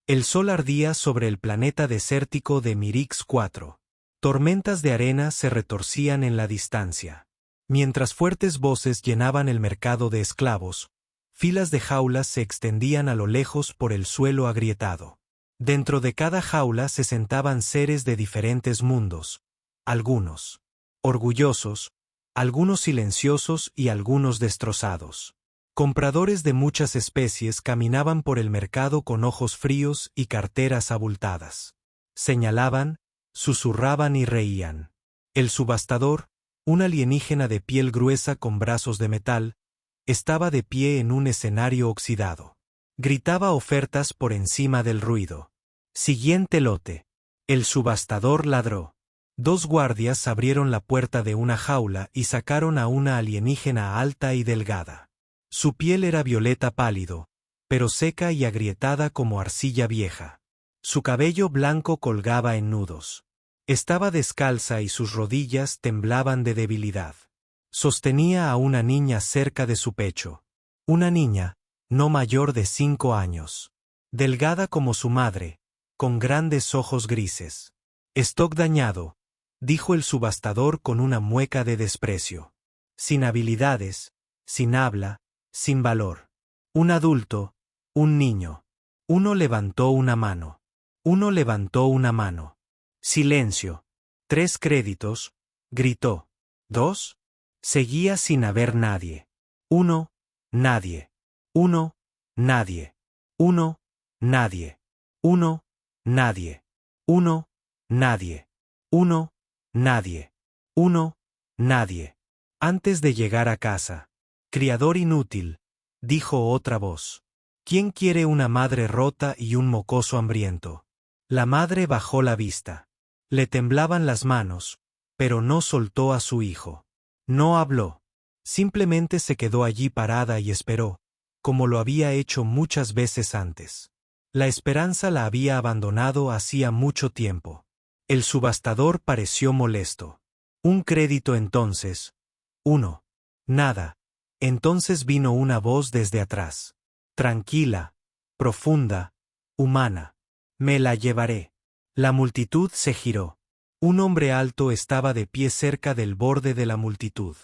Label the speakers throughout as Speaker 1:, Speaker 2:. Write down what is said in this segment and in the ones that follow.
Speaker 1: El sol ardía sobre el planeta desértico de Mirix 4. Tormentas de arena se retorcían en la distancia. Mientras fuertes voces llenaban el mercado de esclavos, filas de jaulas se extendían a lo lejos por el suelo agrietado. Dentro de cada jaula se sentaban seres de diferentes mundos, algunos orgullosos, algunos silenciosos y algunos destrozados. Compradores de muchas especies caminaban por el mercado con ojos fríos y carteras abultadas. Señalaban, susurraban y reían. El subastador, un alienígena de piel gruesa con brazos de metal, estaba de pie en un escenario oxidado. Gritaba ofertas por encima del ruido. Siguiente lote. El subastador ladró. 2 guardias abrieron la puerta de una jaula y sacaron a una alienígena alta y delgada. Su piel era violeta pálido, pero seca y agrietada como arcilla vieja. Su cabello blanco colgaba en nudos. Estaba descalza y sus rodillas temblaban de debilidad. Sostenía a una niña cerca de su pecho. Una niña, no mayor de 5 años. Delgada como su madre, con grandes ojos grises. «Stock dañado», dijo el subastador con una mueca de desprecio. Sin habilidades, sin habla, sin valor. Un adulto, un niño. Uno levantó una mano. Uno levantó una mano. Silencio. 3 créditos, gritó. 2. Seguía sin haber nadie. 1. Nadie. 1. Nadie. 1. Nadie. 1. Nadie. 1. Nadie. 1. Nadie. 1. Nadie. Antes de llegar a casa. Criador inútil, dijo otra voz. ¿Quién quiere una madre rota y un mocoso hambriento? La madre bajó la vista. Le temblaban las manos, pero no soltó a su hijo. No habló. Simplemente se quedó allí parada y esperó, como lo había hecho muchas veces antes. La esperanza la había abandonado hacía mucho tiempo. El subastador pareció molesto. Un crédito entonces. 1. Nada. Entonces vino una voz desde atrás. Tranquila, profunda, humana. Me la llevaré. La multitud se giró. Un hombre alto estaba de pie cerca del borde de la multitud.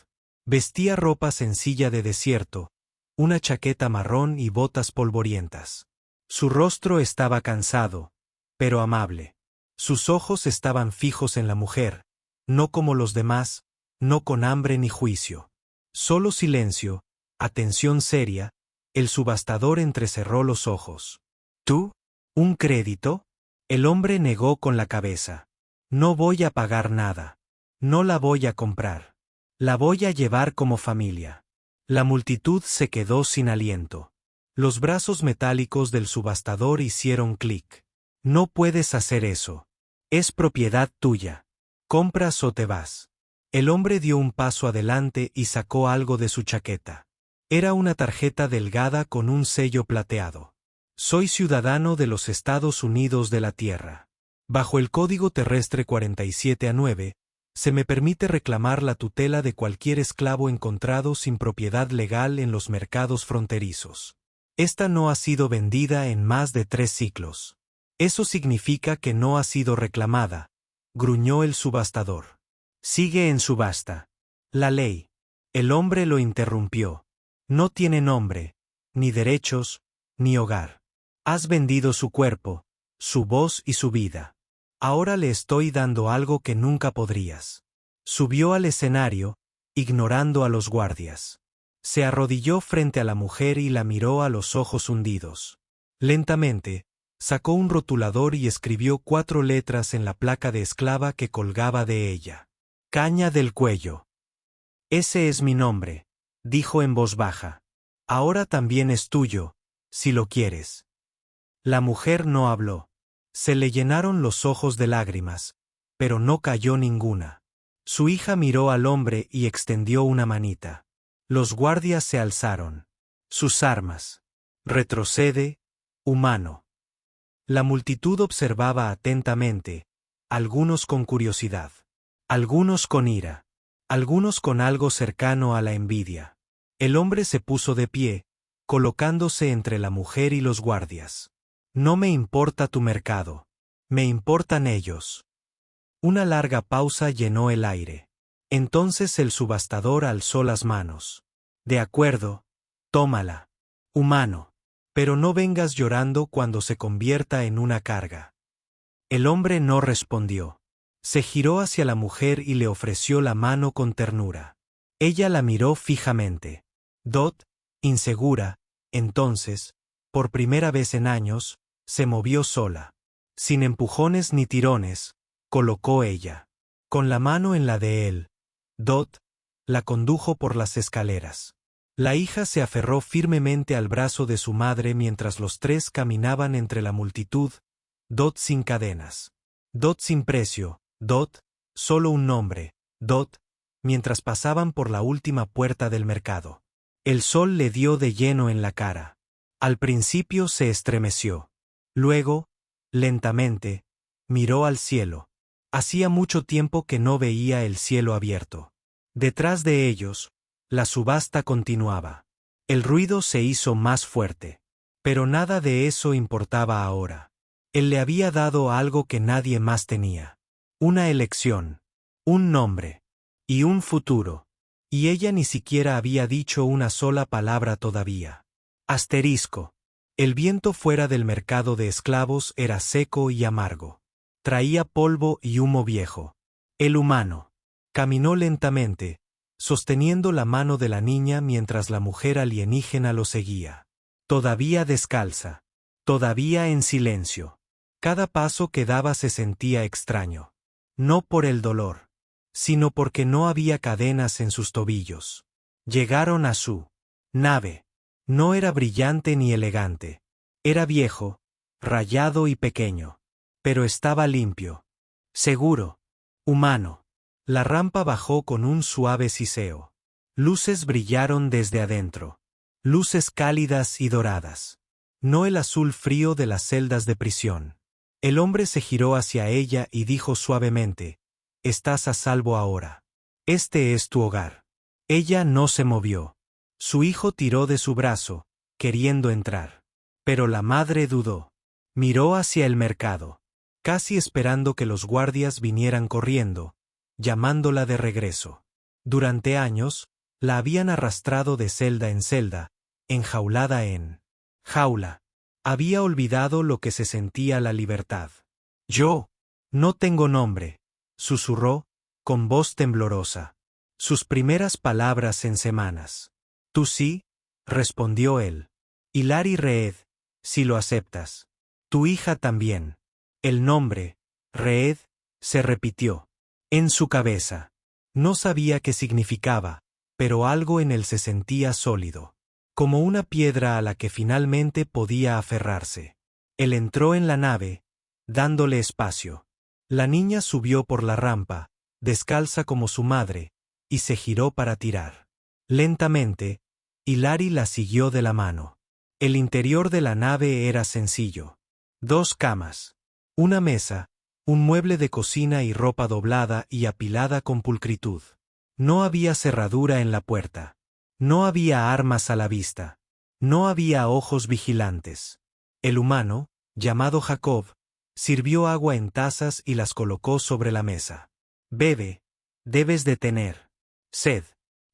Speaker 1: Vestía ropa sencilla de desierto, una chaqueta marrón y botas polvorientas. Su rostro estaba cansado, pero amable. Sus ojos estaban fijos en la mujer, no como los demás, no con hambre ni juicio. Solo silencio, atención seria. El subastador entrecerró los ojos. ¿Tú? ¿Un crédito? El hombre negó con la cabeza. No voy a pagar nada. No la voy a comprar. La voy a llevar como familia. La multitud se quedó sin aliento. Los brazos metálicos del subastador hicieron clic. No puedes hacer eso. Es propiedad tuya. Compras o te vas. El hombre dio un paso adelante y sacó algo de su chaqueta. Era una tarjeta delgada con un sello plateado. Soy ciudadano de los Estados Unidos de la Tierra. Bajo el Código Terrestre 47A9, se me permite reclamar la tutela de cualquier esclavo encontrado sin propiedad legal en los mercados fronterizos. Esta no ha sido vendida en más de 3 siglos. Eso significa que no ha sido reclamada, gruñó el subastador. Sigue en subasta. La ley. El hombre lo interrumpió. No tiene nombre, ni derechos, ni hogar. Has vendido su cuerpo, su voz y su vida. Ahora le estoy dando algo que nunca podrías. Subió al escenario, ignorando a los guardias. Se arrodilló frente a la mujer y la miró a los ojos hundidos. Lentamente, sacó un rotulador y escribió 4 letras en la placa de esclava que colgaba de ella. Caña del Cuello. Ese es mi nombre, dijo en voz baja. Ahora también es tuyo, si lo quieres. La mujer no habló. Se le llenaron los ojos de lágrimas, pero no cayó ninguna. Su hija miró al hombre y extendió una manita. Los guardias se alzaron. Sus armas. Retrocede, humano. La multitud observaba atentamente, algunos con curiosidad, algunos con ira, algunos con algo cercano a la envidia. El hombre se puso de pie, colocándose entre la mujer y los guardias. No me importa tu mercado. Me importan ellos. Una larga pausa llenó el aire. Entonces el subastador alzó las manos. De acuerdo, tómala. Humano. Pero no vengas llorando cuando se convierta en una carga. El hombre no respondió. Se giró hacia la mujer y le ofreció la mano con ternura. Ella la miró fijamente. Dot, insegura, entonces, por primera vez en años, se movió sola. Sin empujones ni tirones, colocó ella. Con la mano en la de él, Dot la condujo por las escaleras. La hija se aferró firmemente al brazo de su madre mientras los tres caminaban entre la multitud, Dot sin cadenas. Dot sin precio, Dot, solo un nombre, Dot, mientras pasaban por la última puerta del mercado. El sol le dio de lleno en la cara. Al principio se estremeció. Luego, lentamente, miró al cielo. Hacía mucho tiempo que no veía el cielo abierto. Detrás de ellos, la subasta continuaba. El ruido se hizo más fuerte. Pero nada de eso importaba ahora. Él le había dado algo que nadie más tenía. Una elección, un nombre y un futuro. Y ella ni siquiera había dicho una sola palabra todavía. Asterisco. El viento fuera del mercado de esclavos era seco y amargo. Traía polvo y humo viejo. El humano caminó lentamente, sosteniendo la mano de la niña mientras la mujer alienígena lo seguía. Todavía descalza. Todavía en silencio. Cada paso que daba se sentía extraño. No por el dolor, sino porque no había cadenas en sus tobillos. Llegaron a su nave. No era brillante ni elegante. Era viejo, rayado y pequeño. Pero estaba limpio. Seguro. Humano. La rampa bajó con un suave siseo. Luces brillaron desde adentro. Luces cálidas y doradas. No el azul frío de las celdas de prisión. El hombre se giró hacia ella y dijo suavemente: «Estás a salvo ahora. Este es tu hogar». Ella no se movió. Su hijo tiró de su brazo, queriendo entrar. Pero la madre dudó. Miró hacia el mercado, casi esperando que los guardias vinieran corriendo, llamándola de regreso. Durante años, la habían arrastrado de celda en celda, enjaulada en jaula. Había olvidado lo que se sentía la libertad. «Yo no tengo nombre», susurró, con voz temblorosa. Sus primeras palabras en semanas. «Tú sí», respondió él. «Hilary Reed, si lo aceptas. Tu hija también». El nombre, Reed, se repitió. En su cabeza. No sabía qué significaba, pero algo en él se sentía sólido. Como una piedra a la que finalmente podía aferrarse. Él entró en la nave, dándole espacio. La niña subió por la rampa, descalza como su madre, y se giró para tirar. Lentamente, Hilary la siguió de la mano. El interior de la nave era sencillo. 2 camas. Una mesa, un mueble de cocina y ropa doblada y apilada con pulcritud. No había cerradura en la puerta. No había armas a la vista. No había ojos vigilantes. El humano, llamado Jacob, sirvió agua en tazas y las colocó sobre la mesa. «Bebe, debes de tener sed».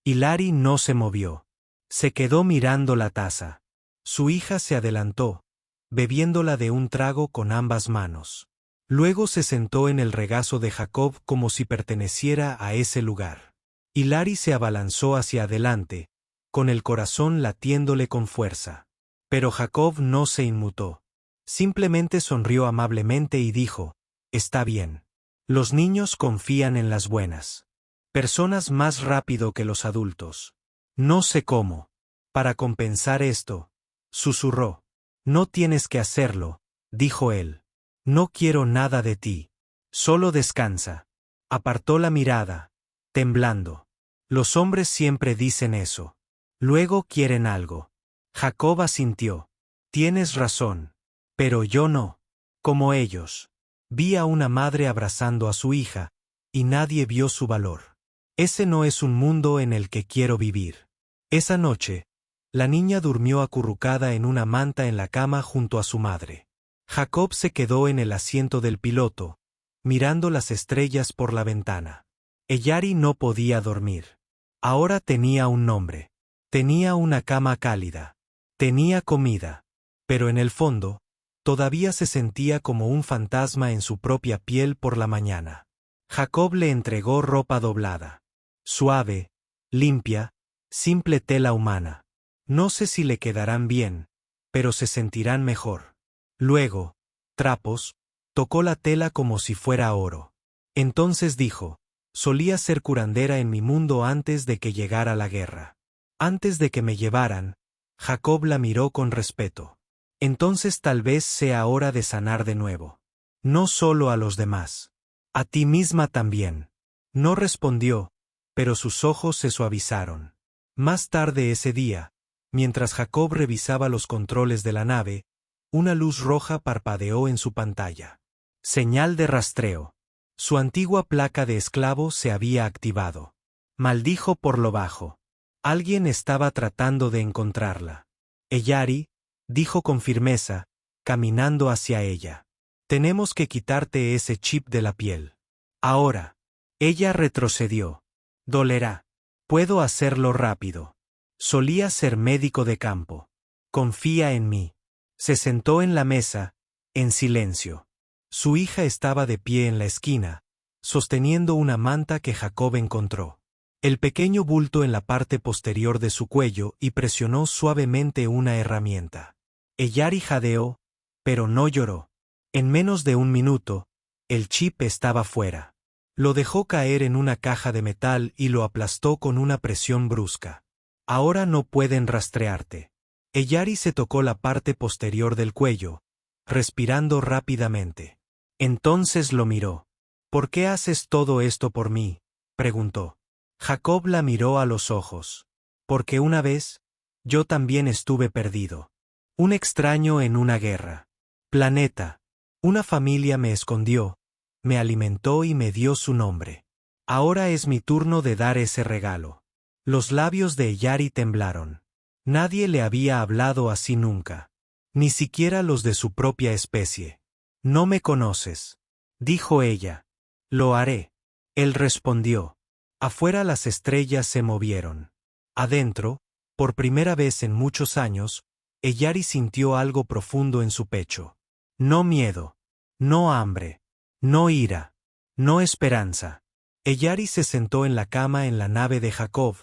Speaker 1: Hilary no se movió. Se quedó mirando la taza. Su hija se adelantó, bebiéndola de un trago con ambas manos. Luego se sentó en el regazo de Jacob como si perteneciera a ese lugar. Hilary se abalanzó hacia adelante, con el corazón latiéndole con fuerza. Pero Jacob no se inmutó. Simplemente sonrió amablemente y dijo: «Está bien. Los niños confían en las buenas personas más rápido que los adultos. No sé cómo. Para compensar esto», susurró. «No tienes que hacerlo», dijo él. «No quiero nada de ti. Solo descansa». Apartó la mirada, temblando. Los hombres siempre dicen eso. Luego quieren algo. Jacob asintió. «Tienes razón. Pero yo no. Como ellos». Vi a una madre abrazando a su hija, y nadie vio su valor. Ese no es un mundo en el que quiero vivir. Esa noche, la niña durmió acurrucada en una manta en la cama junto a su madre. Jacob se quedó en el asiento del piloto, mirando las estrellas por la ventana. Eyari no podía dormir. Ahora tenía un nombre. Tenía una cama cálida. Tenía comida. Pero en el fondo, todavía se sentía como un fantasma en su propia piel por la mañana. Jacob le entregó ropa doblada. Suave, limpia, simple tela humana. No sé si le quedarán bien, pero se sentirán mejor. Luego, trapos, tocó la tela como si fuera oro. Entonces dijo, solía ser curandera en mi mundo antes de que llegara la guerra. Antes de que me llevaran, Jacob la miró con respeto. Entonces tal vez sea hora de sanar de nuevo. No solo a los demás. A ti misma también. No respondió, pero sus ojos se suavizaron. Más tarde ese día, mientras Jacob revisaba los controles de la nave, una luz roja parpadeó en su pantalla. Señal de rastreo. Su antigua placa de esclavo se había activado. Maldijo por lo bajo. Alguien estaba tratando de encontrarla. Eyari, dijo con firmeza, caminando hacia ella. Tenemos que quitarte ese chip de la piel. Ahora. Ella retrocedió. Dolerá. Puedo hacerlo rápido. Solía ser médico de campo. Confía en mí. Se sentó en la mesa, en silencio. Su hija estaba de pie en la esquina, sosteniendo una manta que Jacob encontró. El pequeño bulto en la parte posterior de su cuello y presionó suavemente una herramienta. Eyari jadeó, pero no lloró. En menos de un minuto, el chip estaba fuera. Lo dejó caer en una caja de metal y lo aplastó con una presión brusca. Ahora no pueden rastrearte. Eyari se tocó la parte posterior del cuello, respirando rápidamente. Entonces lo miró. ¿Por qué haces todo esto por mí?, preguntó. Jacob la miró a los ojos. Porque una vez, yo también estuve perdido. Un extraño en una guerra. Planeta. Una familia me escondió, me alimentó y me dio su nombre. Ahora es mi turno de dar ese regalo. Los labios de Eyari temblaron. Nadie le había hablado así nunca. Ni siquiera los de su propia especie. No me conoces, dijo ella. Lo haré. Él respondió. Afuera las estrellas se movieron. Adentro, por primera vez en muchos años, Eyari sintió algo profundo en su pecho. No miedo. No hambre. No ira. No esperanza. Eyari se sentó en la cama en la nave de Jacob,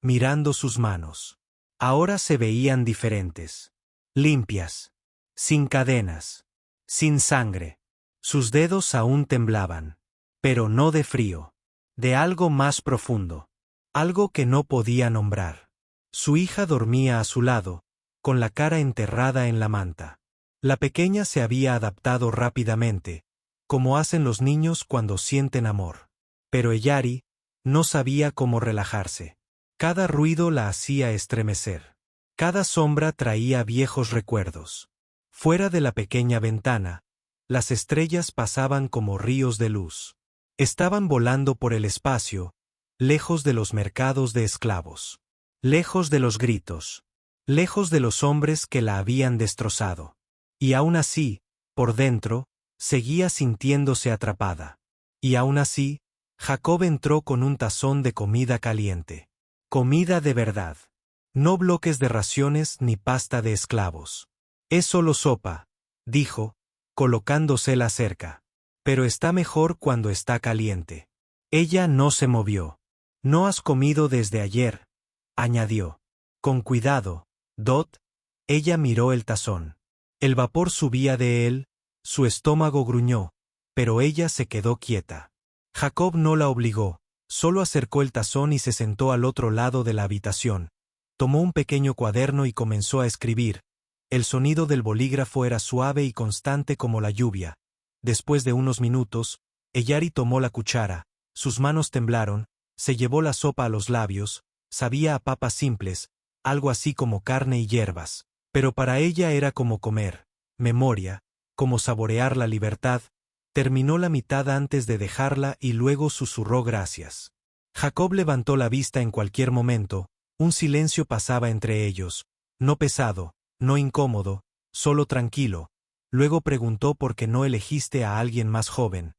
Speaker 1: mirando sus manos. Ahora se veían diferentes. Limpias. Sin cadenas. Sin sangre. Sus dedos aún temblaban. Pero no de frío. De algo más profundo. Algo que no podía nombrar. Su hija dormía a su lado, con la cara enterrada en la manta. La pequeña se había adaptado rápidamente, como hacen los niños cuando sienten amor. Pero Eyari no sabía cómo relajarse. Cada ruido la hacía estremecer. Cada sombra traía viejos recuerdos. Fuera de la pequeña ventana, las estrellas pasaban como ríos de luz. Estaban volando por el espacio, lejos de los mercados de esclavos. Lejos de los gritos. Lejos de los hombres que la habían destrozado. Y aún así, por dentro, seguía sintiéndose atrapada. Y aún así, Jacob entró con un tazón de comida caliente. Comida de verdad. No bloques de raciones ni pasta de esclavos. Es solo sopa, dijo, colocándosela cerca. Pero está mejor cuando está caliente. Ella no se movió. No has comido desde ayer, añadió. Con cuidado, Dot. Ella miró el tazón. El vapor subía de él, su estómago gruñó, pero ella se quedó quieta. Jacob no la obligó, solo acercó el tazón y se sentó al otro lado de la habitación. Tomó un pequeño cuaderno y comenzó a escribir. El sonido del bolígrafo era suave y constante como la lluvia. Después de unos minutos, Eyari tomó la cuchara, sus manos temblaron, se llevó la sopa a los labios, sabía a papas simples, algo así como carne y hierbas, pero para ella era como comer, memoria, como saborear la libertad. Terminó la mitad antes de dejarla y luego susurró gracias. Jacob levantó la vista en cualquier momento, un silencio pasaba entre ellos, no pesado, no incómodo, solo tranquilo, Luego preguntó por qué no elegiste a alguien más joven,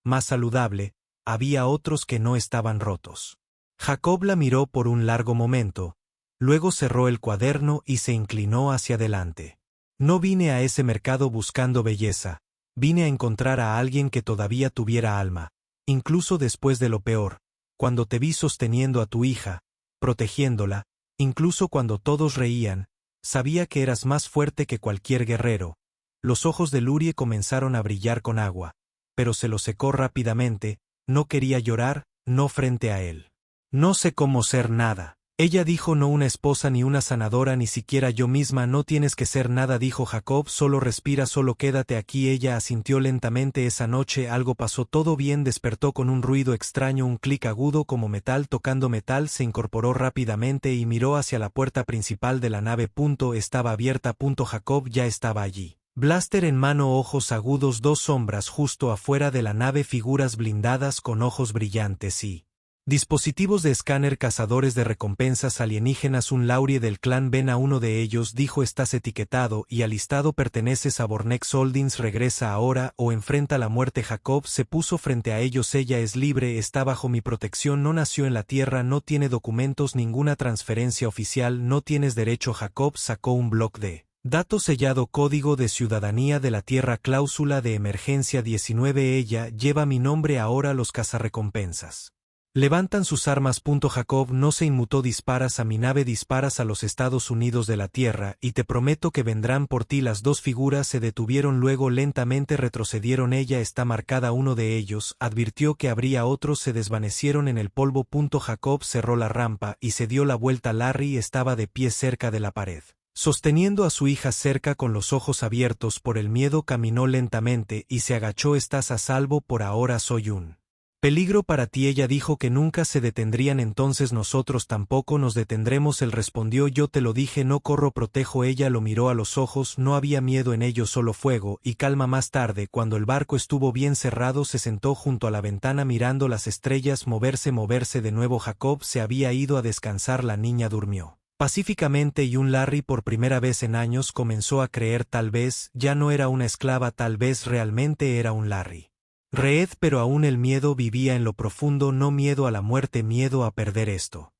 Speaker 1: más saludable. Había otros que no estaban rotos. Jacob la miró por un largo momento, luego cerró el cuaderno y se inclinó hacia adelante. No vine a ese mercado buscando belleza, vine a encontrar a alguien que todavía tuviera alma, incluso después de lo peor, cuando te vi sosteniendo a tu hija, protegiéndola, incluso cuando todos reían, sabía que eras más fuerte que cualquier guerrero. Los ojos de Lurie comenzaron a brillar con agua, pero se los secó rápidamente. No quería llorar, no frente a él. No sé cómo ser nada. Ella dijo, no una esposa ni una sanadora, ni siquiera yo misma. No tienes que ser nada, dijo Jacob, solo respira, solo quédate aquí. Ella asintió lentamente. Esa noche algo pasó. Todo bien. Despertó con un ruido extraño, un clic agudo como metal tocando metal. Se incorporó rápidamente y miró hacia la puerta principal de la nave. Estaba abierta. Jacob ya estaba allí. Blaster en mano, ojos agudos, dos sombras justo afuera de la nave, figuras blindadas con ojos brillantes y dispositivos de escáner, cazadores de recompensas alienígenas. Un Laurie del clan. Ven a uno de ellos, dijo, estás etiquetado y alistado, perteneces a Bornex Holdings, regresa ahora o enfrenta la muerte. Jacob se puso frente a ellos. Ella es libre, está bajo mi protección, no nació en la Tierra, no tiene documentos, ninguna transferencia oficial, no tienes derecho. Jacob sacó un bloc de dato sellado, código de ciudadanía de la Tierra, cláusula de emergencia 19. Ella lleva mi nombre ahora. Los cazarrecompensas levantan sus armas. Jacob no se inmutó. Disparas a mi nave, disparas a los Estados Unidos de la Tierra, y te prometo que vendrán por ti. Las dos figuras se detuvieron, luego lentamente retrocedieron. Ella está marcada. Uno de ellos advirtió que habría otros, se desvanecieron en el polvo. Jacob cerró la rampa y se dio la vuelta. Larry estaba de pie cerca de la pared, sosteniendo a su hija cerca con los ojos abiertos por el miedo. Caminó lentamente y se agachó. Estás a salvo por ahora, soy un peligro para ti. Ella dijo que nunca se detendrían, entonces nosotros tampoco nos detendremos. Él respondió, yo te lo dije, no corro, protejo. Ella lo miró a los ojos, no había miedo en ellos, solo fuego y calma. Más tarde, cuando el barco estuvo bien cerrado, se sentó junto a la ventana mirando las estrellas moverse de nuevo. Jacob se había ido a descansar. La niña durmió pacíficamente y un Larry por primera vez en años comenzó a creer, tal vez ya no era una esclava, tal vez realmente era un Larry Reed, pero aún el miedo vivía en lo profundo, no miedo a la muerte, miedo a perder esto.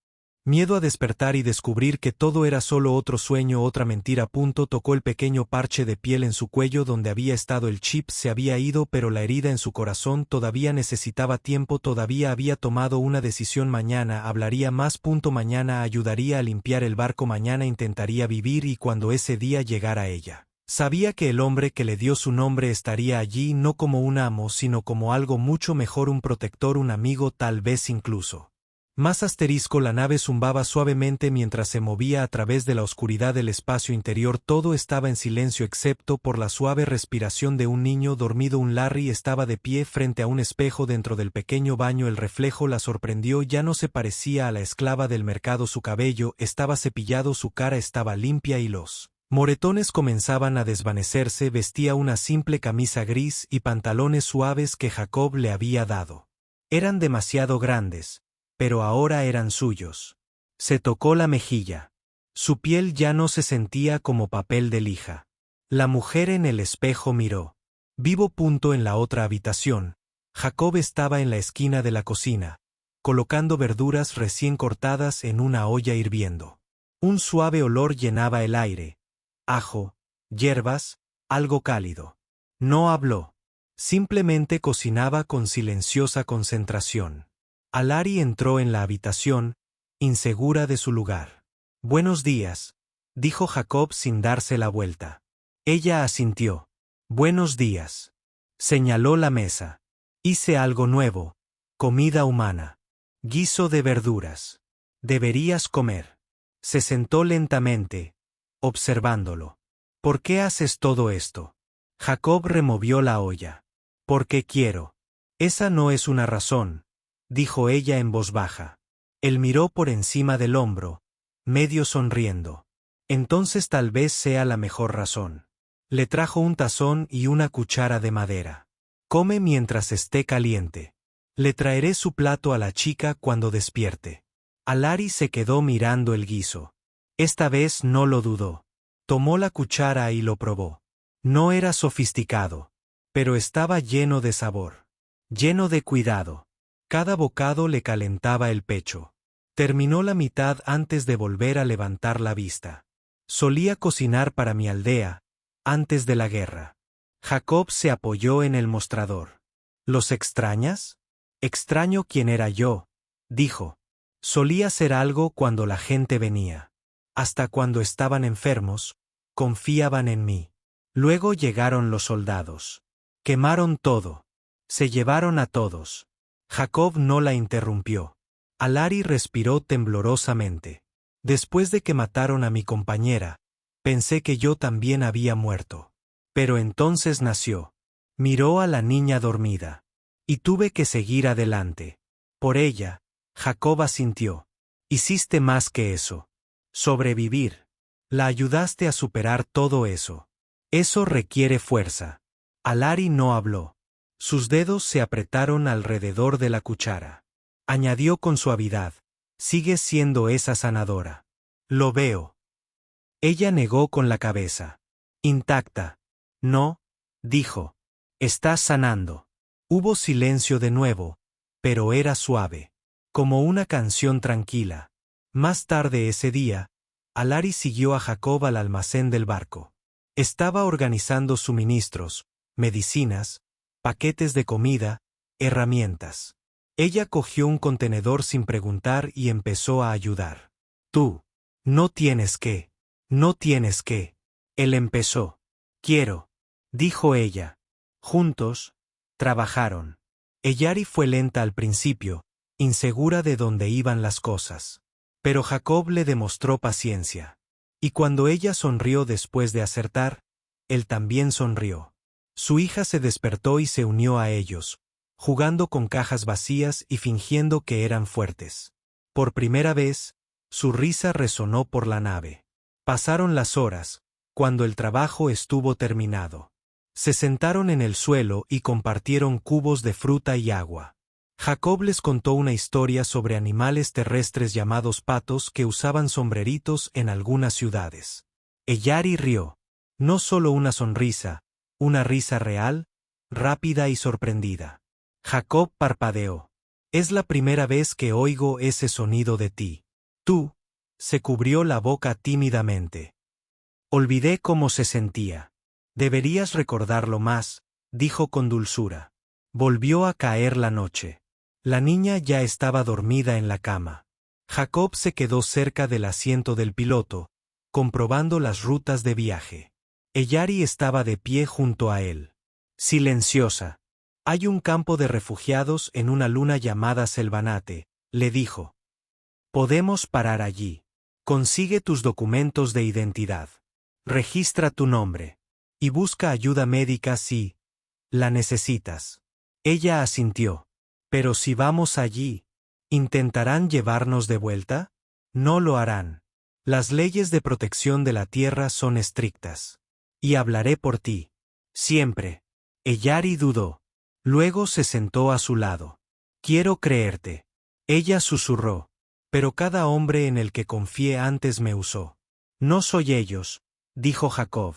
Speaker 1: Miedo a despertar y descubrir que todo era solo otro sueño, otra mentira. Tocó el pequeño parche de piel en su cuello donde había estado el chip. Se había ido, pero la herida en su corazón todavía necesitaba tiempo, todavía había tomado una decisión. Mañana hablaría más. Mañana ayudaría a limpiar el barco, mañana intentaría vivir, y cuando ese día llegara ella sabía que el hombre que le dio su nombre estaría allí, no como un amo, sino como algo mucho mejor, un protector, un amigo, tal vez incluso más. La nave zumbaba suavemente mientras se movía a través de la oscuridad del espacio interior. Todo estaba en silencio excepto por la suave respiración de un niño dormido. Un Larry estaba de pie frente a un espejo dentro del pequeño baño. El reflejo la sorprendió, ya no se parecía a la esclava del mercado. Su cabello estaba cepillado, su cara estaba limpia y los moretones comenzaban a desvanecerse. Vestía una simple camisa gris y pantalones suaves que Jacob le había dado. Eran demasiado grandes, pero ahora eran suyos. Se tocó la mejilla. Su piel ya no se sentía como papel de lija. La mujer en el espejo miró. Vivo. En la otra habitación, Jacob estaba en la esquina de la cocina, colocando verduras recién cortadas en una olla hirviendo. Un suave olor llenaba el aire. Ajo, hierbas, algo cálido. No habló. Simplemente cocinaba con silenciosa concentración. Alari entró en la habitación, insegura de su lugar. Buenos días, dijo Jacob sin darse la vuelta. Ella asintió. Buenos días. Señaló la mesa. Hice algo nuevo. Comida humana. Guiso de verduras. Deberías comer. Se sentó lentamente, observándolo. ¿Por qué haces todo esto? Jacob removió la olla. Porque quiero. Esa no es una razón, dijo ella en voz baja. Él miró por encima del hombro, medio sonriendo. Entonces tal vez sea la mejor razón. Le trajo un tazón y una cuchara de madera. Come mientras esté caliente. Le traeré su plato a la chica cuando despierte. Alari se quedó mirando el guiso. Esta vez no lo dudó. Tomó la cuchara y lo probó. No era sofisticado, pero estaba lleno de sabor, lleno de cuidado. Cada bocado le calentaba el pecho. Terminó la mitad antes de volver a levantar la vista. Solía cocinar para mi aldea, antes de la guerra. Jacob se apoyó en el mostrador. ¿Los extrañas? Extraño quién era yo, dijo. Solía hacer algo cuando la gente venía. Hasta cuando estaban enfermos, confiaban en mí. Luego llegaron los soldados. Quemaron todo. Se llevaron a todos. Jacob no la interrumpió. Alari respiró temblorosamente. Después de que mataron a mi compañera, pensé que yo también había muerto. Pero entonces nació. Miró a la niña dormida. Y tuve que seguir adelante. Por ella, Jacob asintió. Hiciste más que eso. Sobrevivir. La ayudaste a superar todo eso. Eso requiere fuerza. Alari no habló. Sus dedos se apretaron alrededor de la cuchara. Añadió con suavidad. Sigues siendo esa sanadora. Lo veo. Ella negó con la cabeza. Intacta. No, dijo. Estás sanando. Hubo silencio de nuevo, pero era suave. Como una canción tranquila. Más tarde ese día, Alari siguió a Jacob al almacén del barco. Estaba organizando suministros, medicinas, paquetes de comida, herramientas. Ella cogió un contenedor sin preguntar y empezó a ayudar. Tú. No tienes que. No tienes que. Él empezó. Quiero. Dijo ella. Juntos, trabajaron. Eyari fue lenta al principio, insegura de dónde iban las cosas. Pero Jacob le demostró paciencia. Y cuando ella sonrió después de acertar, él también sonrió. Su hija se despertó y se unió a ellos, jugando con cajas vacías y fingiendo que eran fuertes. Por primera vez, su risa resonó por la nave. Pasaron las horas, cuando el trabajo estuvo terminado. Se sentaron en el suelo y compartieron cubos de fruta y agua. Jacob les contó una historia sobre animales terrestres llamados patos que usaban sombreritos en algunas ciudades. Eyari rió. No solo una sonrisa, una risa real, rápida y sorprendida. Jacob parpadeó. Es la primera vez que oigo ese sonido de ti. Tú. Se cubrió la boca tímidamente. Olvidé cómo se sentía. Deberías recordarlo más, dijo con dulzura. Volvió a caer la noche. La niña ya estaba dormida en la cama. Jacob se quedó cerca del asiento del piloto, comprobando las rutas de viaje. Eyari estaba de pie junto a él. Silenciosa. Hay un campo de refugiados en una luna llamada Selvanate, le dijo. Podemos parar allí. Consigue tus documentos de identidad. Registra tu nombre. Y busca ayuda médica si la necesitas. Ella asintió. Pero si vamos allí, ¿intentarán llevarnos de vuelta? No lo harán. Las leyes de protección de la tierra son estrictas. Y hablaré por ti. Siempre. Eyari dudó. Luego se sentó a su lado. Quiero creerte. Ella susurró. Pero cada hombre en el que confié antes me usó. No soy ellos, dijo Jacob.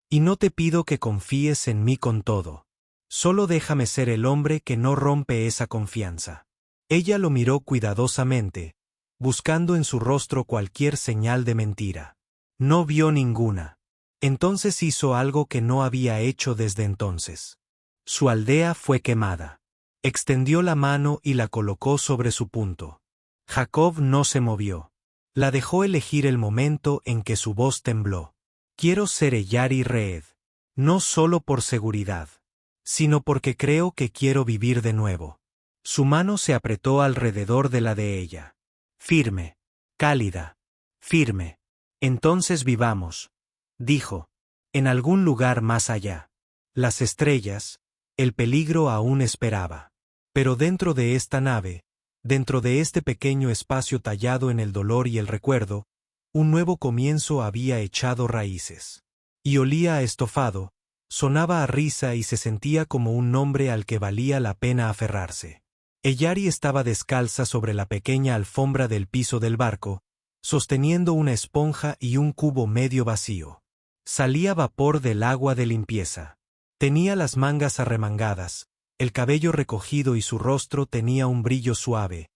Speaker 1: Y no te pido que confíes en mí con todo. Solo déjame ser el hombre que no rompe esa confianza. Ella lo miró cuidadosamente, buscando en su rostro cualquier señal de mentira. No vio ninguna. Entonces hizo algo que no había hecho desde entonces. Su aldea fue quemada. Extendió la mano y la colocó sobre su punto. Jacob no se movió. La dejó elegir el momento en que su voz tembló. Quiero ser Eyari Reed. No solo por seguridad, sino porque creo que quiero vivir de nuevo. Su mano se apretó alrededor de la de ella. Firme. Cálida. Firme. Entonces vivamos, dijo. En algún lugar más allá. Las estrellas, el peligro aún esperaba. Pero dentro de esta nave, dentro de este pequeño espacio tallado en el dolor y el recuerdo, un nuevo comienzo había echado raíces. Y olía a estofado, sonaba a risa y se sentía como un nombre al que valía la pena aferrarse. Eyari estaba descalza sobre la pequeña alfombra del piso del barco, sosteniendo una esponja y un cubo medio vacío. Salía vapor del agua de limpieza. Tenía las mangas arremangadas, el cabello recogido y su rostro tenía un brillo suave,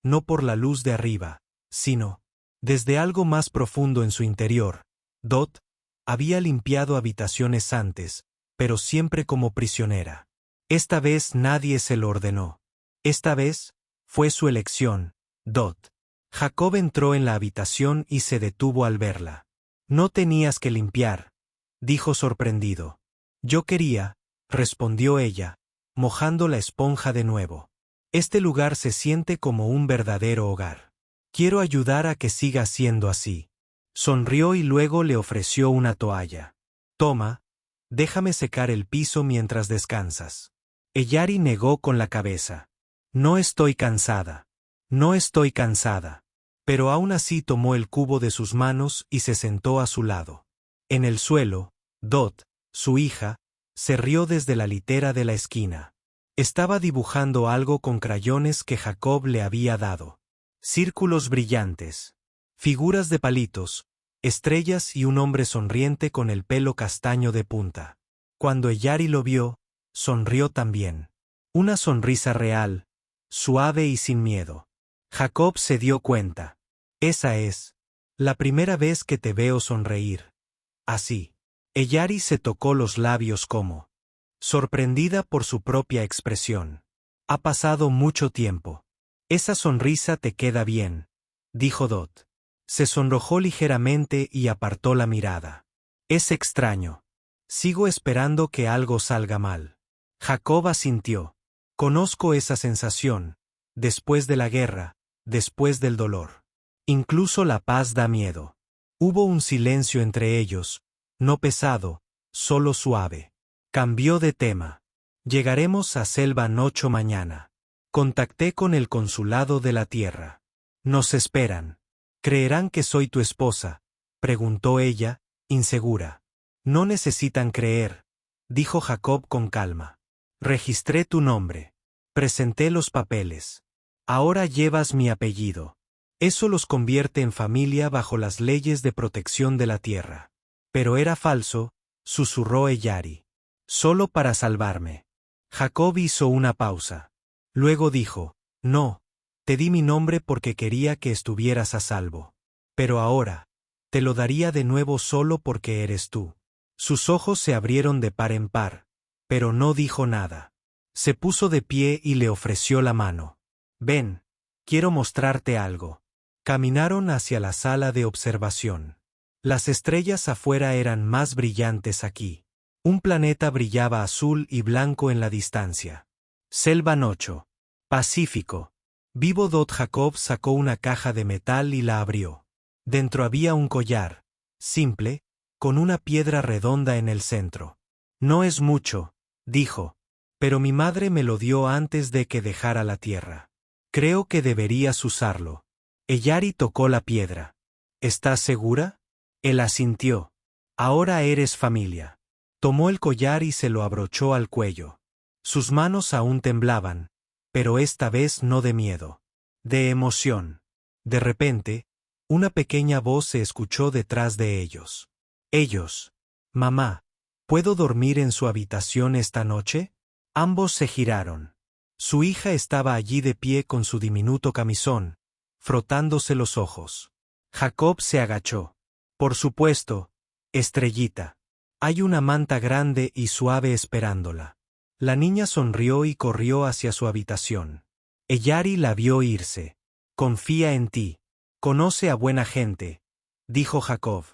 Speaker 1: no por la luz de arriba, sino, desde algo más profundo en su interior. Dot había limpiado habitaciones antes, pero siempre como prisionera. Esta vez nadie se lo ordenó. Esta vez fue su elección, Dot. Jacob entró en la habitación y se detuvo al verla. No tenías que limpiar, dijo sorprendido. Yo quería, respondió ella, mojando la esponja de nuevo. Este lugar se siente como un verdadero hogar. Quiero ayudar a que siga siendo así. Sonrió y luego le ofreció una toalla. Toma, déjame secar el piso mientras descansas. Eyari negó con la cabeza. No estoy cansada. No estoy cansada. Pero aún así tomó el cubo de sus manos y se sentó a su lado. En el suelo, Dot, su hija, se rió desde la litera de la esquina. Estaba dibujando algo con crayones que Jacob le había dado. Círculos brillantes, figuras de palitos, estrellas y un hombre sonriente con el pelo castaño de punta. Cuando Eyari lo vio, sonrió también. Una sonrisa real, suave y sin miedo. Jacob se dio cuenta. Esa es la primera vez que te veo sonreír. Así. Eyari se tocó los labios como sorprendida por su propia expresión. Ha pasado mucho tiempo. Esa sonrisa te queda bien, dijo Dot. Se sonrojó ligeramente y apartó la mirada. Es extraño. Sigo esperando que algo salga mal. Jacob asintió. Conozco esa sensación. Después de la guerra, después del dolor. Incluso la paz da miedo. Hubo un silencio entre ellos, no pesado, solo suave. Cambió de tema. Llegaremos a Selva Noche mañana. Contacté con el consulado de la tierra. Nos esperan. ¿Creerán que soy tu esposa?, preguntó ella, insegura. No necesitan creer, dijo Jacob con calma. Registré tu nombre. Presenté los papeles. Ahora llevas mi apellido. Eso los convierte en familia bajo las leyes de protección de la tierra. Pero era falso, susurró Eyari. Solo para salvarme. Jacob hizo una pausa. Luego dijo, no, te di mi nombre porque quería que estuvieras a salvo. Pero ahora, te lo daría de nuevo solo porque eres tú. Sus ojos se abrieron de par en par, pero no dijo nada. Se puso de pie y le ofreció la mano. Ven, quiero mostrarte algo. Caminaron hacia la sala de observación. Las estrellas afuera eran más brillantes aquí. Un planeta brillaba azul y blanco en la distancia. Selva Noche. Pacífico. Vivo. Jacob sacó una caja de metal y la abrió. Dentro había un collar, simple, con una piedra redonda en el centro. No es mucho, dijo, pero mi madre me lo dio antes de que dejara la tierra. Creo que deberías usarlo. Eyari tocó la piedra. ¿Estás segura? Él asintió. Ahora eres familia. Tomó el collar y se lo abrochó al cuello. Sus manos aún temblaban, pero esta vez no de miedo, de emoción. De repente, una pequeña voz se escuchó detrás de ellos. Ellos. Mamá, ¿puedo dormir en su habitación esta noche? Ambos se giraron. Su hija estaba allí de pie con su diminuto camisón, frotándose los ojos. Jacob se agachó. Por supuesto, estrellita. Hay una manta grande y suave esperándola. La niña sonrió y corrió hacia su habitación. Eyari la vio irse. Confía en ti. Conoce a buena gente, dijo Jacob.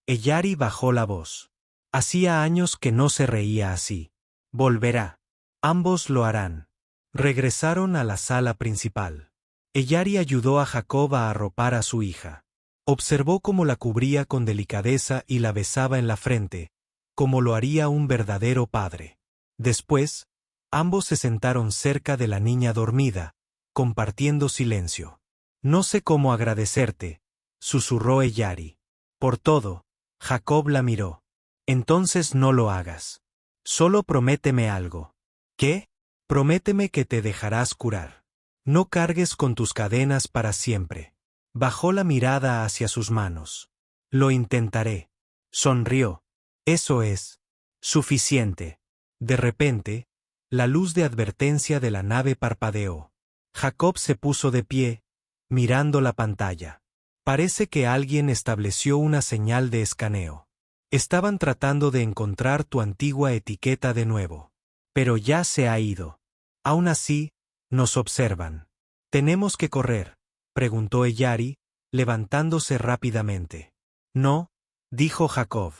Speaker 1: Eyari bajó la voz. Hacía años que no se reía así. Volverá. Ambos lo harán. Regresaron a la sala principal. Eyari ayudó a Jacob a arropar a su hija. Observó cómo la cubría con delicadeza y la besaba en la frente, como lo haría un verdadero padre. Después, ambos se sentaron cerca de la niña dormida, compartiendo silencio. No sé cómo agradecerte, susurró Eyari. Por todo. Jacob la miró. Entonces no lo hagas. Solo prométeme algo. ¿Qué? Prométeme que te dejarás curar. No cargues con tus cadenas para siempre. Bajó la mirada hacia sus manos. Lo intentaré. Sonrió. Eso es suficiente. De repente, la luz de advertencia de la nave parpadeó. Jacob se puso de pie, mirando la pantalla. Parece que alguien estableció una señal de escaneo. Estaban tratando de encontrar tu antigua etiqueta de nuevo. Pero ya se ha ido. Aún así, nos observan. ¿Tenemos que correr?, preguntó Eyari, levantándose rápidamente. No, dijo Jacob.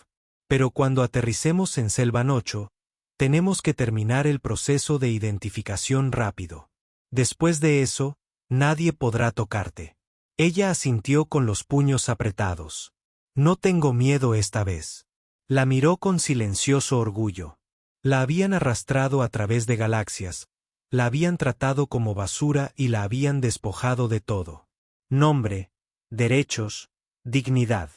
Speaker 1: Pero cuando aterricemos en Selvan 8, tenemos que terminar el proceso de identificación rápido. Después de eso, nadie podrá tocarte. Ella asintió con los puños apretados. No tengo miedo esta vez. La miró con silencioso orgullo. La habían arrastrado a través de galaxias, la habían tratado como basura y la habían despojado de todo. Nombre, derechos, dignidad.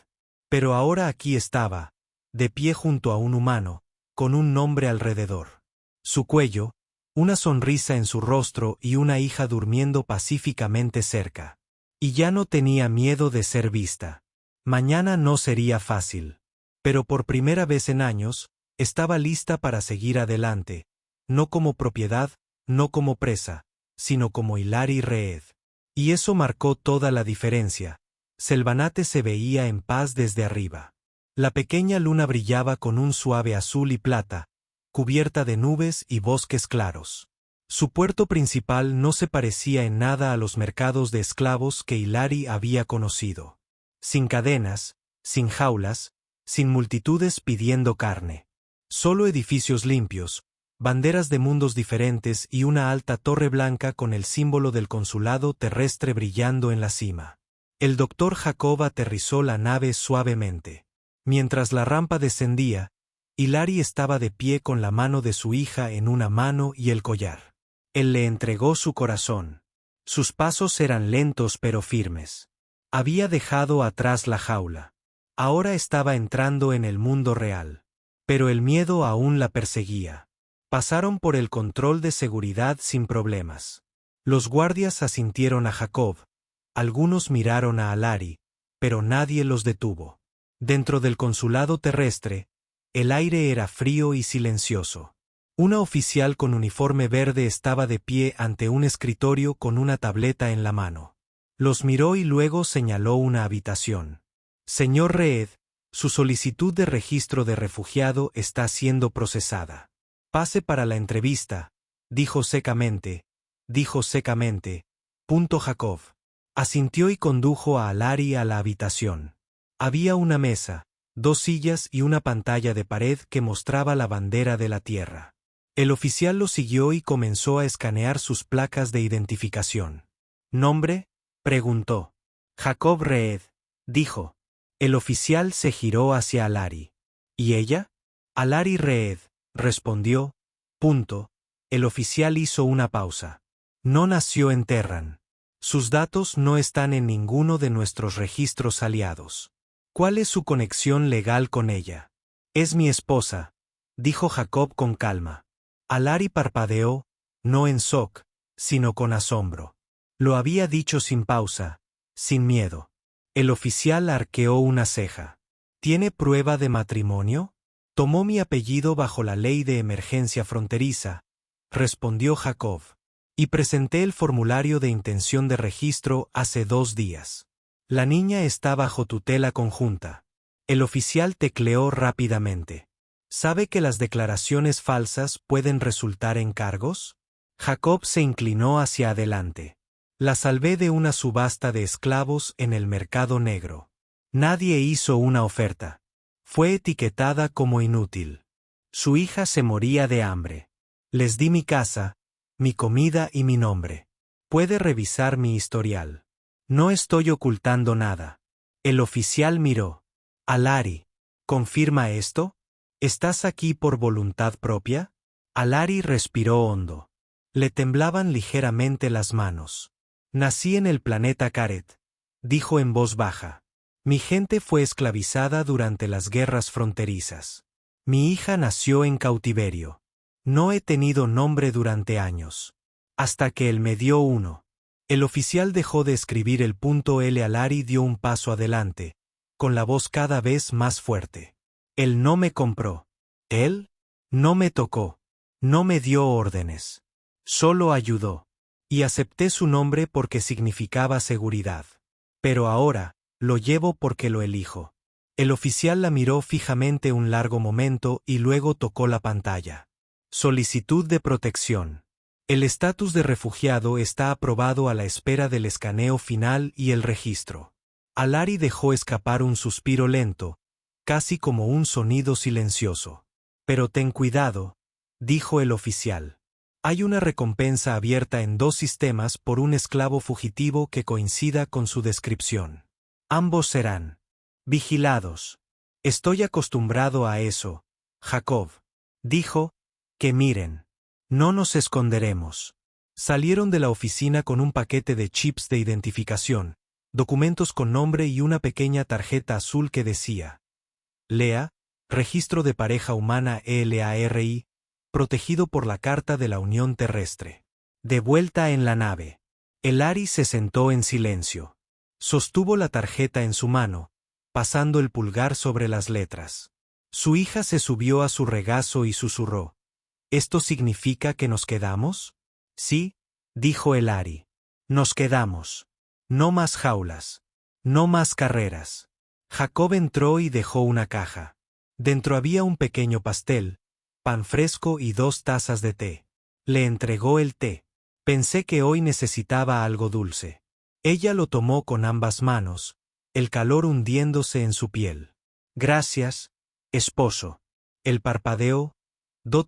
Speaker 1: Pero ahora aquí estaba, de pie junto a un humano, con un nombre alrededor. Su cuello, una sonrisa en su rostro y una hija durmiendo pacíficamente cerca. Y ya no tenía miedo de ser vista. Mañana no sería fácil. Pero por primera vez en años, estaba lista para seguir adelante, no como propiedad, no como presa, sino como Hilary Reed. Y eso marcó toda la diferencia. Selvanate se veía en paz desde arriba. La pequeña luna brillaba con un suave azul y plata, cubierta de nubes y bosques claros. Su puerto principal no se parecía en nada a los mercados de esclavos que Hilary había conocido. Sin cadenas, sin jaulas, sin multitudes pidiendo carne. Solo edificios limpios, banderas de mundos diferentes y una alta torre blanca con el símbolo del consulado terrestre brillando en la cima. El doctor Jacob aterrizó la nave suavemente. Mientras la rampa descendía, Hilary estaba de pie con la mano de su hija en una mano y el collar. Él le entregó su corazón. Sus pasos eran lentos pero firmes. Había dejado atrás la jaula. Ahora estaba entrando en el mundo real. Pero el miedo aún la perseguía. Pasaron por el control de seguridad sin problemas. Los guardias asintieron a Jacob. Algunos miraron a Hilary, pero nadie los detuvo. Dentro del consulado terrestre, el aire era frío y silencioso. Una oficial con uniforme verde estaba de pie ante un escritorio con una tableta en la mano. Los miró y luego señaló una habitación. Señor Reed, su solicitud de registro de refugiado está siendo procesada. Pase para la entrevista, dijo secamente. Jacob. Asintió y condujo a Hilary a la habitación. Había una mesa, 2 sillas y una pantalla de pared que mostraba la bandera de la tierra. El oficial lo siguió y comenzó a escanear sus placas de identificación. ¿Nombre?, preguntó. Jacob Reed, dijo. El oficial se giró hacia Hilary. ¿Y ella? Hilary Reed, respondió. El oficial hizo una pausa. No nació en Terran. Sus datos no están en ninguno de nuestros registros aliados. ¿Cuál es su conexión legal con ella? Es mi esposa, dijo Jacob con calma. Hilary parpadeó, no en shock, sino con asombro. Lo había dicho sin pausa, sin miedo. El oficial arqueó una ceja. ¿Tiene prueba de matrimonio? Tomó mi apellido bajo la ley de emergencia fronteriza, respondió Jacob. Y presenté el formulario de intención de registro hace 2 días. La niña está bajo tutela conjunta. El oficial tecleó rápidamente. ¿Sabe que las declaraciones falsas pueden resultar en cargos? Jacob se inclinó hacia adelante. La salvé de una subasta de esclavos en el mercado negro. Nadie hizo una oferta. Fue etiquetada como inútil. Su hija se moría de hambre. Les di mi casa, mi comida y mi nombre. Puede revisar mi historial. No estoy ocultando nada. El oficial miró. Hilary, ¿confirma esto? ¿Estás aquí por voluntad propia? Hilary respiró hondo. Le temblaban ligeramente las manos. Nací en el planeta Caret, dijo en voz baja. Mi gente fue esclavizada durante las guerras fronterizas. Mi hija nació en cautiverio. No he tenido nombre durante años. Hasta que él me dio uno. El oficial dejó de escribir el punto L. Hilary dio un paso adelante, con la voz cada vez más fuerte. Él no me compró. Él no me tocó. No me dio órdenes. Solo ayudó. Y acepté su nombre porque significaba seguridad. Pero ahora, lo llevo porque lo elijo. El oficial la miró fijamente un largo momento y luego tocó la pantalla. Solicitud de protección. El estatus de refugiado está aprobado a la espera del escaneo final y el registro. Alari dejó escapar un suspiro lento, casi como un sonido silencioso. Pero ten cuidado, dijo el oficial. Hay una recompensa abierta en 2 sistemas por un esclavo fugitivo que coincida con su descripción. Ambos serán vigilados. Estoy acostumbrado a eso, Jacob. Dijo, que miren. No nos esconderemos. Salieron de la oficina con un paquete de chips de identificación, documentos con nombre y una pequeña tarjeta azul que decía: Lea, Registro de Pareja Humana ELARI, protegido por la Carta de la Unión Terrestre. De vuelta en la nave. Elari se sentó en silencio. Sostuvo la tarjeta en su mano, pasando el pulgar sobre las letras. Su hija se subió a su regazo y susurró: ¿Esto significa que nos quedamos? Sí, dijo Elari. Nos quedamos. No más jaulas. No más carreras. Jacob entró y dejó una caja. Dentro había un pequeño pastel, pan fresco y 2 tazas de té. Le entregó el té. Pensé que hoy necesitaba algo dulce. Ella lo tomó con ambas manos, el calor hundiéndose en su piel. Gracias, esposo. Él parpadeó.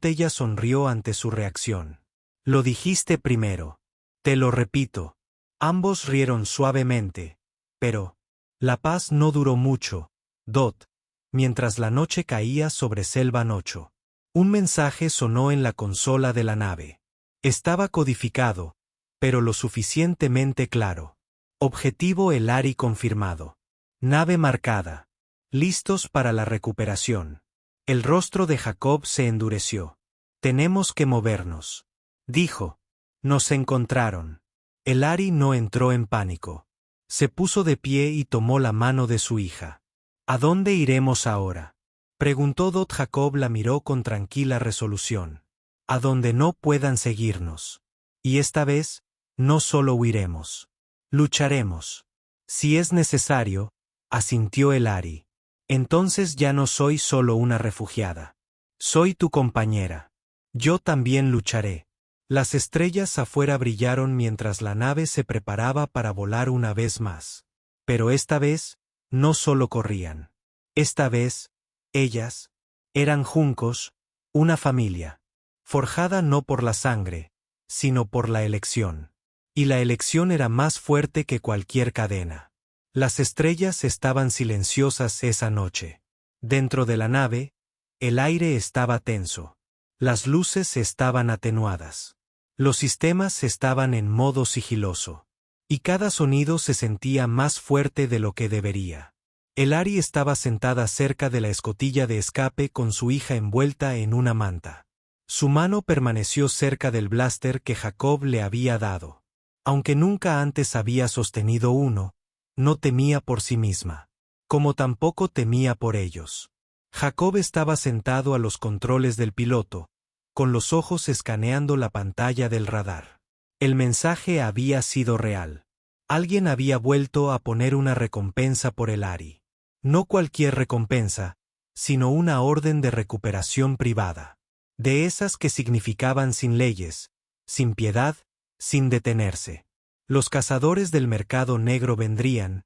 Speaker 1: Ella sonrió ante su reacción. Lo dijiste primero. Te lo repito. Ambos rieron suavemente. Pero la paz no duró mucho, Dot. Mientras la noche caía sobre Selva 8. Un mensaje sonó en la consola de la nave. Estaba codificado, pero lo suficientemente claro. Objetivo Elari confirmado. Nave marcada. Listos para la recuperación. El rostro de Jacob se endureció. Tenemos que movernos, dijo. Nos encontraron. Elari no entró en pánico. Se puso de pie y tomó la mano de su hija. ¿A dónde iremos ahora?, preguntó Dot. Jacob la miró con tranquila resolución. A donde no puedan seguirnos. Y esta vez, no solo huiremos. Lucharemos. Si es necesario, asintió Elari. Entonces ya no soy solo una refugiada. Soy tu compañera. Yo también lucharé. Las estrellas afuera brillaron mientras la nave se preparaba para volar una vez más. Pero esta vez, no solo corrían. Esta vez, ellas eran juncos, una familia, forjada no por la sangre, sino por la elección. Y la elección era más fuerte que cualquier cadena. Las estrellas estaban silenciosas esa noche. Dentro de la nave, el aire estaba tenso. Las luces estaban atenuadas. Los sistemas estaban en modo sigiloso. Y cada sonido se sentía más fuerte de lo que debería. Elari estaba sentada cerca de la escotilla de escape con su hija envuelta en una manta. Su mano permaneció cerca del blaster que Jacob le había dado. Aunque nunca antes había sostenido uno, no temía por sí misma. Como tampoco temía por ellos. Jacob estaba sentado a los controles del piloto, con los ojos escaneando la pantalla del radar. El mensaje había sido real. Alguien había vuelto a poner una recompensa por Elari. No cualquier recompensa, sino una orden de recuperación privada. De esas que significaban sin leyes, sin piedad, sin detenerse. Los cazadores del mercado negro vendrían,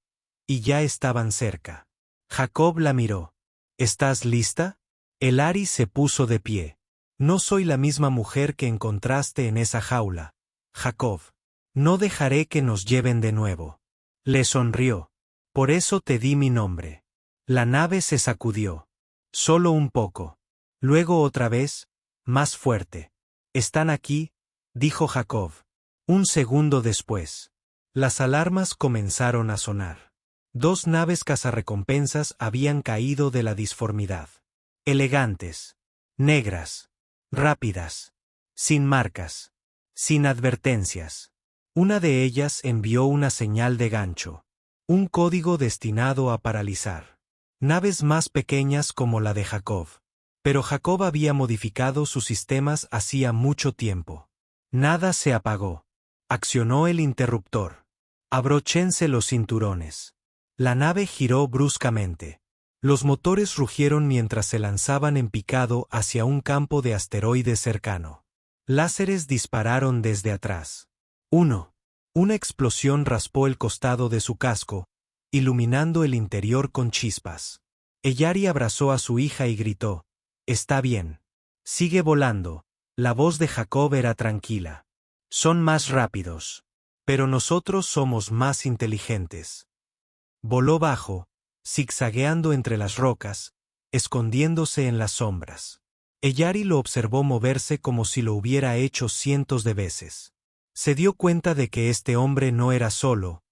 Speaker 1: y ya estaban cerca. Jacob la miró. ¿Estás lista? Elari se puso de pie. No soy la misma mujer que encontraste en esa jaula, Jacob. No dejaré que nos lleven de nuevo. Le sonrió. Por eso te di mi nombre. La nave se sacudió. Solo un poco. Luego otra vez, más fuerte. Están aquí, dijo Jacob. Un segundo después. Las alarmas comenzaron a sonar. 2 naves cazarrecompensas habían caído de la disformidad. Elegantes. Negras. Rápidas. Sin marcas. Sin advertencias. Una de ellas envió una señal de gancho. Un código destinado a paralizar. naves más pequeñas como la de Jacob. Pero Jacob había modificado sus sistemas hacía mucho tiempo. Nada se apagó. Accionó el interruptor. Abróchense los cinturones. La nave giró bruscamente. Los motores rugieron mientras se lanzaban en picado hacia un campo de asteroides cercano. Láseres dispararon desde atrás. Una explosión raspó el costado de su casco, iluminando el interior con chispas. Eyari abrazó a su hija y gritó: «Está bien. Sigue volando». La voz de Jacob era tranquila. «Son más rápidos. Pero nosotros somos más inteligentes». Voló bajo, zigzagueando entre las rocas, escondiéndose en las sombras. Eyari lo observó moverse como si lo hubiera hecho cientos de veces. Se dio cuenta de que este hombre no era solo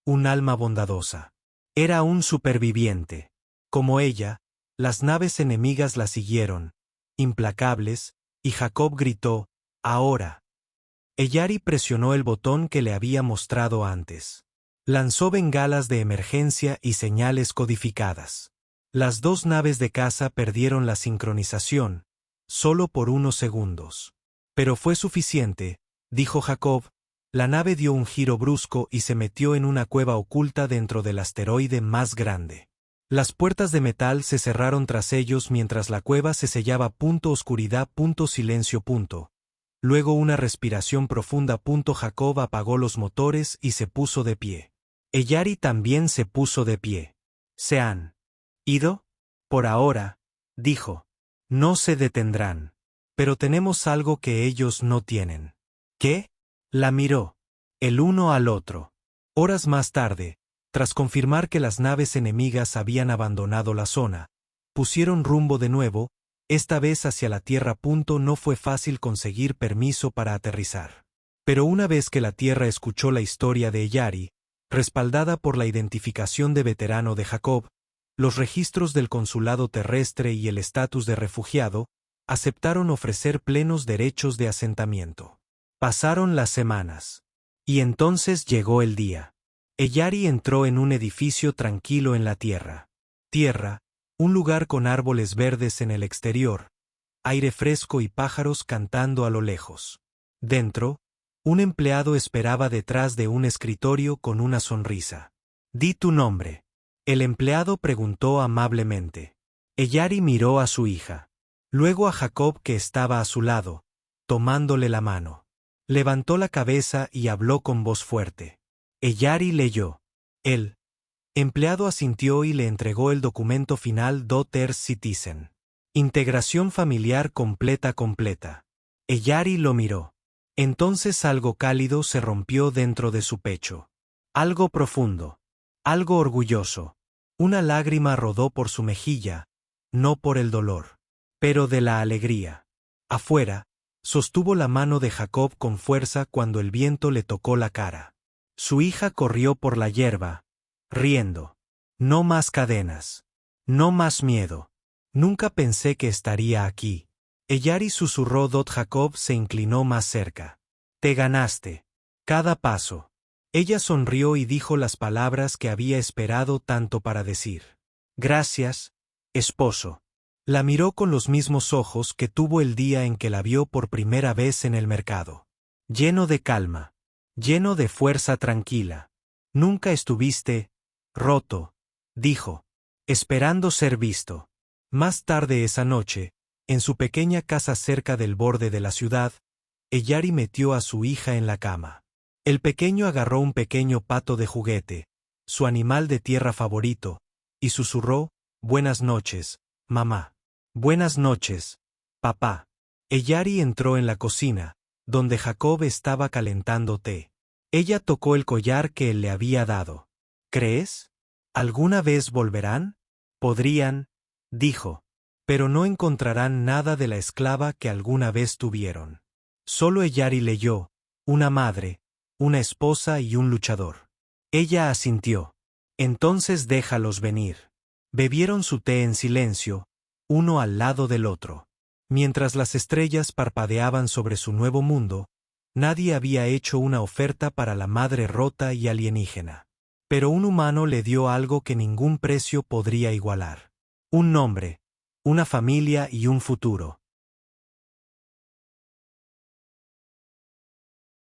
Speaker 1: un alma bondadosa. Era un superviviente. Como ella, las naves enemigas la siguieron, implacables, y Jacob gritó: «Ahora». Eyari presionó el botón que le había mostrado antes. Lanzó bengalas de emergencia y señales codificadas. Las dos naves de caza perdieron la sincronización, solo por unos segundos. Pero fue suficiente, dijo Jacob. La nave dio un giro brusco y se metió en una cueva oculta dentro del asteroide más grande. Las puertas de metal se cerraron tras ellos mientras la cueva se sellaba. Oscuridad. Silencio. Luego una respiración profunda. Jacob apagó los motores y se puso de pie. Eyari también se puso de pie. ¿Se han ido? Por ahora, dijo. No se detendrán. Pero tenemos algo que ellos no tienen. ¿Qué? La miró. El uno al otro. Horas más tarde, tras confirmar que las naves enemigas habían abandonado la zona, pusieron rumbo de nuevo, esta vez hacia la Tierra. No fue fácil conseguir permiso para aterrizar. Pero una vez que la Tierra escuchó la historia de Eyari, respaldada por la identificación de veterano de Jacob, los registros del consulado terrestre y el estatus de refugiado, aceptaron ofrecer plenos derechos de asentamiento. Pasaron las semanas. Y entonces llegó el día. Eyari entró en un edificio tranquilo en la Tierra. Tierra, un lugar con árboles verdes en el exterior, aire fresco y pájaros cantando a lo lejos. Dentro, un empleado esperaba detrás de un escritorio con una sonrisa. «Di tu nombre». El empleado preguntó amablemente. Eyari miró a su hija. Luego a Jacob, que estaba a su lado, tomándole la mano. Levantó la cabeza y habló con voz fuerte. Eyari leyó. El empleado asintió y le entregó el documento final. Citizen. Integración familiar completa. Eyari lo miró. Entonces algo cálido se rompió dentro de su pecho. Algo profundo. Algo orgulloso. Una lágrima rodó por su mejilla, no por el dolor, pero de la alegría. Afuera, sostuvo la mano de Jacob con fuerza cuando el viento le tocó la cara. Su hija corrió por la hierba, riendo. No más cadenas. No más miedo. Nunca pensé que estaría aquí. Eyari susurró. Jacob se inclinó más cerca. Te ganaste. Cada paso. Ella sonrió y dijo las palabras que había esperado tanto para decir. Gracias, esposo. La miró con los mismos ojos que tuvo el día en que la vio por primera vez en el mercado. Lleno de calma. Lleno de fuerza tranquila. Nunca estuviste roto, dijo, esperando ser visto. Más tarde esa noche, en su pequeña casa cerca del borde de la ciudad, Eyari metió a su hija en la cama. El pequeño agarró un pequeño pato de juguete, su animal de tierra favorito, y susurró: «Buenas noches, mamá». «Buenas noches, papá». Eyari entró en la cocina, donde Jacob estaba calentando té. Ella tocó el collar que él le había dado. «¿Crees? ¿Alguna vez volverán?» «Podrían», dijo, «pero no encontrarán nada de la esclava que alguna vez tuvieron». Solo Eyari leyó: «Una madre, una esposa y un luchador». Ella asintió. «Entonces déjalos venir». Bebieron su té en silencio, uno al lado del otro. Mientras las estrellas parpadeaban sobre su nuevo mundo, nadie había hecho una oferta para la madre rota y alienígena. Pero un humano le dio algo que ningún precio podría igualar. Un nombre, una familia y un futuro.